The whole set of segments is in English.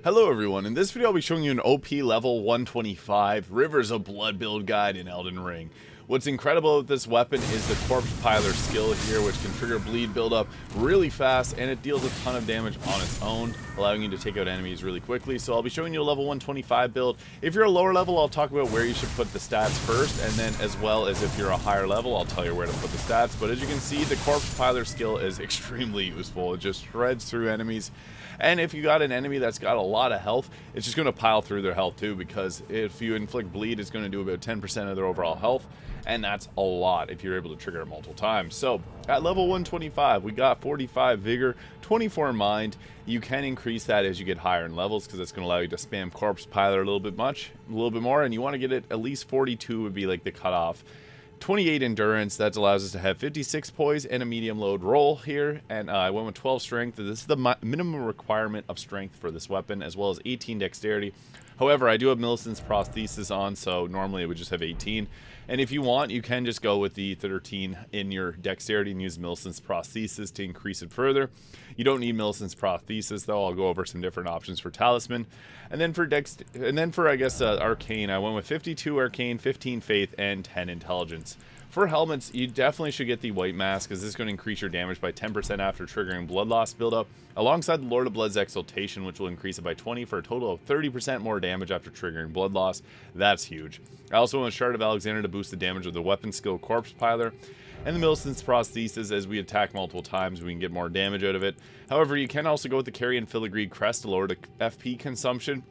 Hello everyone, in this video I'll be showing you an OP level 125 Rivers of Blood build guide in Elden Ring. What's incredible with this weapon is the Corpse Piler skill here, which can trigger bleed buildup really fast, and it deals a ton of damage on its own, allowing you to take out enemies really quickly. So I'll be showing you a level 125 build. If you're a lower level, I'll talk about where you should put the stats first, and then as well as if you're a higher level, I'll tell you where to put the stats. But as you can see, the Corpse Piler skill is extremely useful. It just shreds through enemies. And if you got an enemy that's got a lot of health, it's just going to pile through their health too, because if you inflict bleed, it's going to do about 10% of their overall health, and that's a lot if you're able to trigger it multiple times. So at level 125, we got 45 vigor, 24 mind. You can increase that as you get higher in levels, because it's going to allow you to spam Corpse Piler a little bit more, and you want to get it at least 42 would be like the cutoff. 28 endurance, that allows us to have 56 poise and a medium load roll here, and I went with 12 strength. This is the minimum requirement of strength for this weapon, as well as 18 dexterity. However, I do have Millicent's prosthesis on, so normally it would just have 18. And if you want, you can just go with the 13 in your dexterity and use Millicent's prosthesis to increase it further. You don't need Millicent's prosthesis though. I'll go over some different options for talisman. And then for arcane, I went with 52 arcane, 15 faith, and 10 intelligence. For helmets, you definitely should get the white mask, because this is going to increase your damage by 10% after triggering blood loss buildup, alongside the Lord of Blood's exaltation, which will increase it by 20 for a total of 30% more damage after triggering blood loss. That's huge. I also went with Shard of Alexander to boost the damage of the weapon skill Corpse Piler, and the Millicent's prosthesis. As we attack multiple times, we can get more damage out of it. However, you can also go with the Carrion Filigree Crest to lower the FP consumption,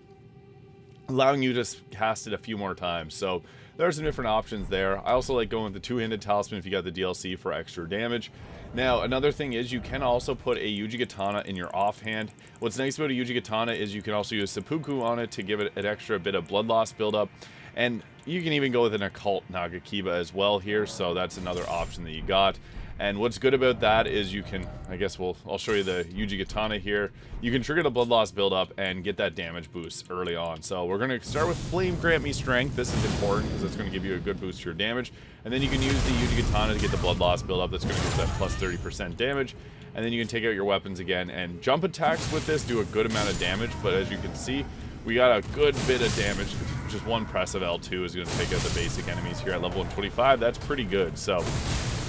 allowing you to cast it a few more times. So there are some different options there. I also like going with the two-handed talisman if you got the DLC for extra damage. Now, another thing is you can also put a Yuji Katana in your offhand. What's nice about a Yuji Katana is you can also use seppuku on it to give it an extra bit of blood loss buildup. And you can even go with an occult Nagakiba as well here, so that's another option that you got. And what's good about that is you can, I'll show you the Yuji Katana here. You can trigger the blood loss buildup and get that damage boost early on. So we're going to start with Flame Grant Me Strength. This is important because it's going to give you a good boost to your damage. And then you can use the Yuji Katana to get the blood loss buildup. That's going to give that plus 30% damage. And then you can take out your weapons again. And jump attacks with this do a good amount of damage, but as you can see, we got a good bit of damage. Just one press of L2 is going to take out the basic enemies here at level 125. That's pretty good. So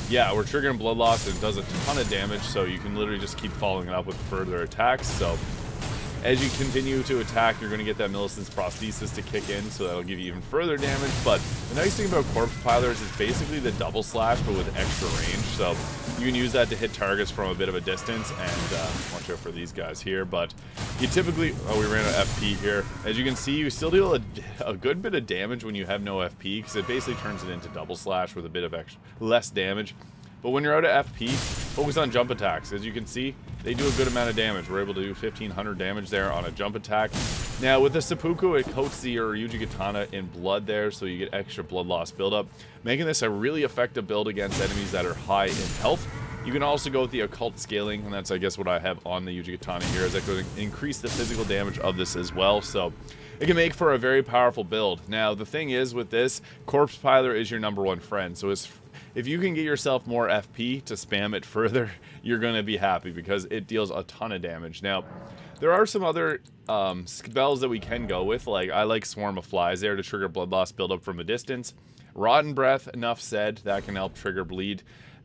yeah, we're triggering blood loss, and it does a ton of damage, so you can literally just keep following it up with further attacks. So as you continue to attack, you're going to get that Millicent's prosthesis to kick in, so that'll give you even further damage. But the nice thing about Corpse Pilers is basically the double slash, but with extra range. So you can use that to hit targets from a bit of a distance, and watch out for these guys here. But you typically, we ran out of FP here. As you can see, you still deal a good bit of damage when you have no FP, because it basically turns it into double slash with a bit of less damage. But when you're out of FP, focus on jump attacks. As you can see, they do a good amount of damage. We're able to do 1500 damage there on a jump attack. Now with the seppuku, it coats the Yuji Katana in blood there, so you get extra blood loss buildup, making this a really effective build against enemies that are high in health. You can also go with the occult scaling, and that's what I have on the Yuji Katana here, is that going to increase the physical damage of this as well. So it can make for a very powerful build. Now the thing is with this, Corpse Piler is your #1 friend, so if you can get yourself more FP to spam it further, you're going to be happy, because it deals a ton of damage. Now, there are some other spells that we can go with. Like, I like Swarm of Flies there to trigger blood loss buildup from a distance. Rotten Breath, enough said, that can help trigger bleed.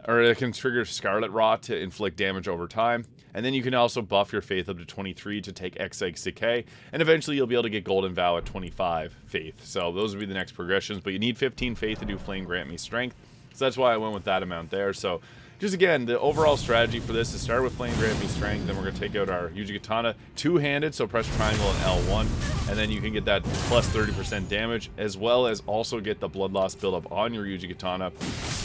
Or it can trigger Scarlet Rot to inflict damage over time. And then you can also buff your Faith up to 23 to take Exeg's Decay. And eventually you'll be able to get Golden Vow at 25 Faith. So those would be the next progressions. But you need 15 Faith to do Flame Grant Me Strength. So that's why I went with that amount there. So just again, the overall strategy for this is start with Flame Grant Me Strength, then we're going to take out our Yuji Katana two-handed, so press triangle and L1, and then you can get that plus 30% damage, as well as also get the blood loss buildup on your Yuji Katana.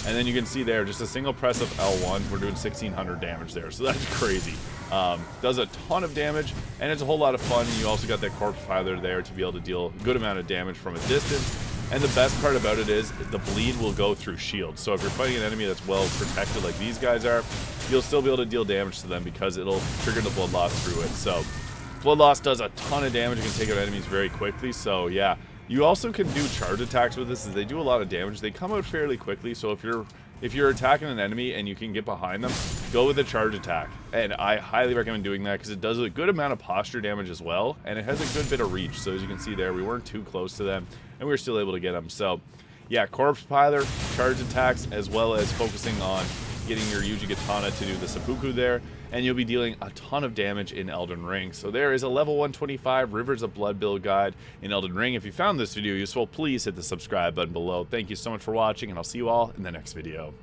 And then you can see there, just a single press of L1, we're doing 1600 damage there, so that's crazy. Does a ton of damage, and it's a whole lot of fun. And you also got that Corpse Piler there to be able to deal a good amount of damage from a distance. And the best part about it is the bleed will go through shields. So if you're fighting an enemy that's well protected like these guys are, you'll still be able to deal damage to them, because it'll trigger the blood loss through it. So blood loss does a ton of damage. You can take out enemies very quickly. So yeah, you also can do charge attacks with this, as they do a lot of damage. They come out fairly quickly. So if you're attacking an enemy and you can get behind them, go with a charge attack. And I highly recommend doing that because it does a good amount of posture damage as well, and it has a good bit of reach. So as you can see there, we weren't too close to them, and we were still able to get them. So yeah, Corpse Piler, charge attacks, as well as focusing on getting your Yuji Katana to do the seppuku there, and you'll be dealing a ton of damage in Elden Ring. So there is a level 125 Rivers of Blood build guide in Elden Ring. If you found this video useful, please hit the subscribe button below. Thank you so much for watching, and I'll see you all in the next video.